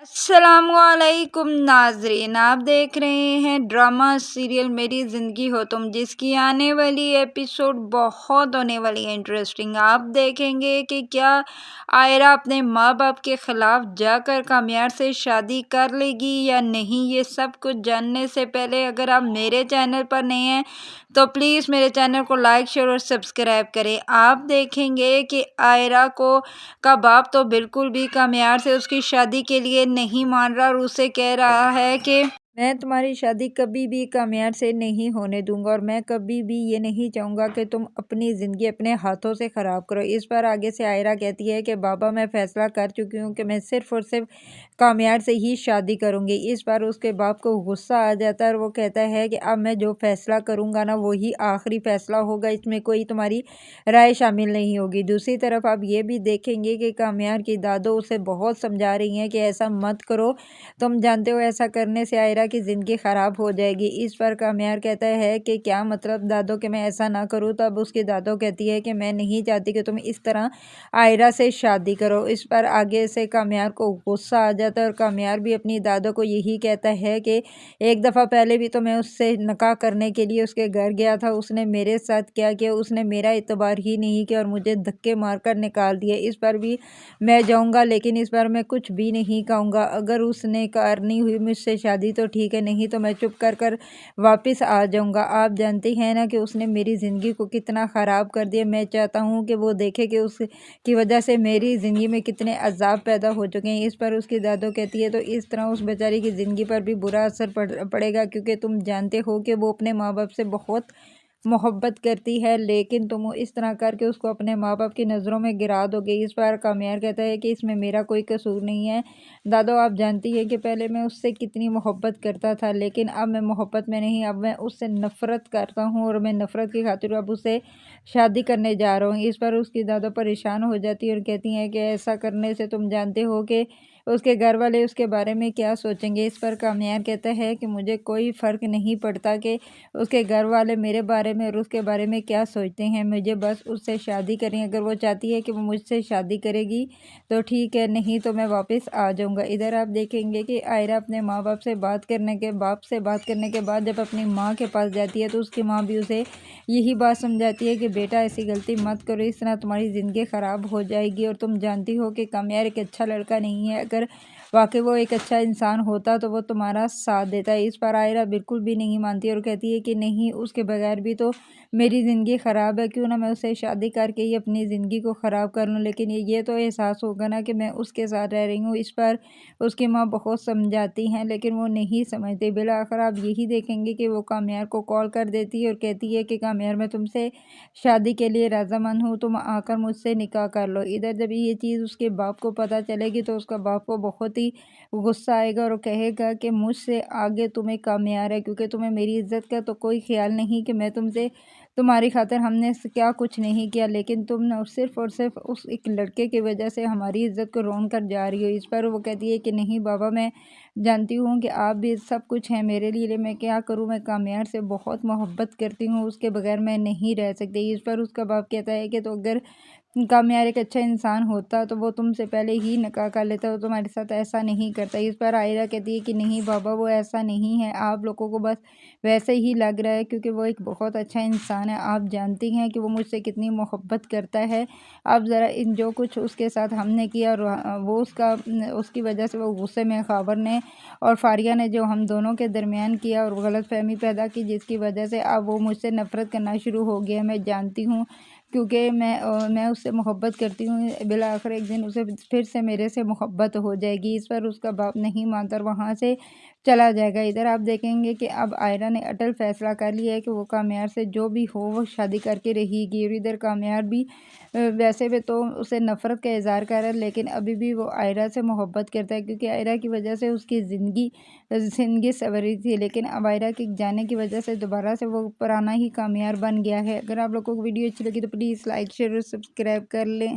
السلام علیکم ناظرین، آپ دیکھ رہے ہیں ڈرامہ سیریل میری زندگی ہو تم، جس کی آنے والی ایپیسوڈ بہت ہونے والی ہے انٹرسٹنگ۔ آپ دیکھیں گے کہ کیا آئرہ اپنے ماں باپ کے خلاف جا کر کامیار سے شادی کر لے گی یا نہیں۔ یہ سب کچھ جاننے سے پہلے اگر آپ میرے چینل پر نئے ہیں تو پلیز میرے چینل کو لائک شیئر اور سبسکرائب کریں۔ آپ دیکھیں گے کہ آئرہ کا باپ تو بالکل بھی کامیار سے اس کی شادی کے لیے نہیں مان رہا اور اسے کہہ رہا ہے کہ میں تمہاری شادی کبھی بھی کامیار سے نہیں ہونے دوں گا اور میں کبھی بھی یہ نہیں چاہوں گا کہ تم اپنی زندگی اپنے ہاتھوں سے خراب کرو۔ اس پر آگے سے آئرہ کہتی ہے کہ بابا میں فیصلہ کر چکی ہوں کہ میں صرف اور صرف کامیار سے ہی شادی کروں گی۔ اس پر اس کے باپ کو غصہ آ جاتا ہے اور وہ کہتا ہے کہ اب میں جو فیصلہ کروں گا نا وہی آخری فیصلہ ہوگا، اس میں کوئی تمہاری رائے شامل نہیں ہوگی۔ دوسری طرف آپ یہ بھی دیکھیں گے کہ کامیار کی دادو اسے بہت سمجھا رہی ہیں کہ ایسا مت کرو، تم جانتے ہو ایسا کرنے سے آئرہ کی زندگی خراب ہو جائے گی۔ اس پر کامیار کہتا ہے کہ کیا مطلب دادو کہ میں ایسا نہ کروں؟ تب اس کی دادو کہتی ہے کہ میں نہیں چاہتی کہ تم اس طرح آئرہ سے شادی کرو۔ اس پر آگے سے کامیار کو غصہ آ جاتا ہے اور کامیار بھی اپنی دادو کو یہی کہتا ہے کہ ایک دفعہ پہلے بھی تو میں اس سے نکاح کرنے کے لیے اس کے گھر گیا تھا، اس نے میرے ساتھ کیا کیا، اس نے میرا اعتبار ہی نہیں کیا اور مجھے دھکے مار کر نکال دیا۔ اس پر بھی میں جاؤں گا لیکن اس بار میں کچھ بھی نہیں کہوں گا، اگر اس نے کرنی ہوئی مجھ سے شادی تو ٹھیک ہے، نہیں تو میں چپ کر واپس آ جاؤں گا۔ آپ جانتے ہیں نا کہ اس نے میری زندگی کو کتنا خراب کر دیا، میں چاہتا ہوں کہ وہ دیکھے کہ اس کی وجہ سے میری زندگی میں کتنے عذاب پیدا ہو چکے ہیں۔ اس پر اس کی دادو کہتی ہے تو اس طرح اس بیچاری کی زندگی پر بھی برا اثر پڑے گا، کیونکہ تم جانتے ہو کہ وہ اپنے ماں باپ سے بہت محبت کرتی ہے، لیکن تم اس طرح کر کے اس کو اپنے ماں باپ کی نظروں میں گرا دو گے۔ اس پر کامیار کہتا ہے کہ اس میں میرا کوئی قصور نہیں ہے دادو، آپ جانتی ہیں کہ پہلے میں اس سے کتنی محبت کرتا تھا، لیکن اب میں محبت میں نہیں، اب میں اس سے نفرت کرتا ہوں اور میں نفرت کی خاطر اب اس سے شادی کرنے جا رہا ہوں۔ اس پر اس کی دادو پریشان ہو جاتی ہے اور کہتی ہیں کہ ایسا کرنے سے تم جانتے ہو کہ اس کے گھر والے اس کے بارے میں کیا سوچیں گے۔ اس پر کامیار کہتا ہے کہ مجھے کوئی فرق نہیں پڑتا کہ اس کے گھر والے میرے بارے میں اور اس کے بارے میں کیا سوچتے ہیں، مجھے بس اس سے شادی کریں، اگر وہ چاہتی ہے کہ وہ مجھ سے شادی کرے گی تو ٹھیک ہے، نہیں تو میں واپس آ جاؤں گا۔ ادھر آپ دیکھیں گے کہ آئرہ اپنے ماں باپ سے بات کرنے کے بعد جب اپنی ماں کے پاس جاتی ہے تو اس کی ماں بھی اسے یہی بات سمجھاتی ہے کہ بیٹا ایسی غلطی مت کرو، اس طرح تمہاری زندگی خراب ہو جائے گی اور تم جانتی ہو کہ کامیار ایک اچھا لڑکا نہیں ہے، اگر واقعی وہ ایک اچھا انسان ہوتا تو وہ تمہارا ساتھ دیتا ہے۔ اس پر آئرہ بالکل بھی نہیں مانتی اور کہتی ہے کہ نہیں، اس کے بغیر بھی تو میری زندگی خراب ہے، کیوں نہ میں اسے شادی کر کے ہی اپنی زندگی کو خراب کر لوں، لیکن یہ تو احساس ہوگا نا کہ میں اس کے ساتھ رہ رہی ہوں۔ اس پر اس کی ماں بہت سمجھاتی ہیں لیکن وہ نہیں سمجھتے۔ بالآخر آپ یہی دیکھیں گے کہ وہ کامیار کو کال کر دیتی ہے اور کہتی ہے کہ کامیار میں تم سے شادی کے لیے رضامند ہوں، تم آ کر مجھ سے نکاح کر لو۔ ادھر جب یہ چیز اس کے باپ کو پتہ چلے گی تو اس کا باپ کو بہت ہی غصہ آئے گا اور کہے گا کہ مجھ سے آگے تمہیں کامیار ہے، کیونکہ تمہیں میری عزت کا تو کوئی خیال نہیں کہ میں تم سے تمہاری خاطر ہم نے کیا کچھ نہیں کیا، لیکن تم نے صرف اور صرف اس ایک لڑکے کی وجہ سے ہماری عزت کو رون کر جا رہی ہو۔ اس پر وہ کہتی ہے کہ نہیں بابا، میں جانتی ہوں کہ آپ بھی سب کچھ ہیں میرے لیے، میں کیا کروں، میں کامیار سے بہت محبت کرتی ہوں، اس کے بغیر میں نہیں رہ سکتی۔ اس پر اس کا باپ کہتا ہے کہ تو اگر کامیار ایک اچھا انسان ہوتا تو وہ تم سے پہلے ہی نکاح کر لیتا، وہ تمہارے ساتھ ایسا نہیں کرتا۔ اس پر آئرہ کہتی ہے کہ نہیں بابا، وہ ایسا نہیں ہے، آپ لوگوں کو بس ویسے ہی لگ رہا ہے، کیونکہ وہ ایک بہت اچھا انسان ہے، آپ جانتی ہیں کہ وہ مجھ سے کتنی محبت کرتا ہے۔ اب ذرا جو کچھ اس کے ساتھ ہم نے کیا اور وہ اس کی وجہ سے وہ غصے میں خاور نے اور فاریہ نے جو ہم دونوں کے درمیان کیا اور غلط فہمی پیدا کی، جس کی وجہ سے اب وہ مجھ سے نفرت کرنا شروع ہو گیا، میں جانتی ہوں کیونکہ میں اس سے محبت کرتی ہوں، بالآخر ایک دن اسے پھر سے میرے سے محبت ہو جائے گی۔ اس پر اس کا باپ نہیں مانتا اور وہاں سے چلا جائے گا۔ ادھر آپ دیکھیں گے کہ اب آئرہ نے اٹل فیصلہ کر لیا ہے کہ وہ کامیار سے جو بھی ہو وہ شادی کر کے رہے گی، اور ادھر کامیار بھی ویسے بھی تو اسے نفرت کا اظہار کر رہا ہے، لیکن ابھی بھی وہ آئرہ سے محبت کرتا ہے، کیونکہ آئرہ کی وجہ سے اس کی زندگی سنوری تھی، لیکن اب آئرہ کے جانے کی وجہ سے دوبارہ سے وہ پرانا ہی کامیار بن گیا ہے۔ اگر آپ لوگوں کو ویڈیو اچھی لگی تو پلیز لائک شیئر اور سبسکرائب کر لیں۔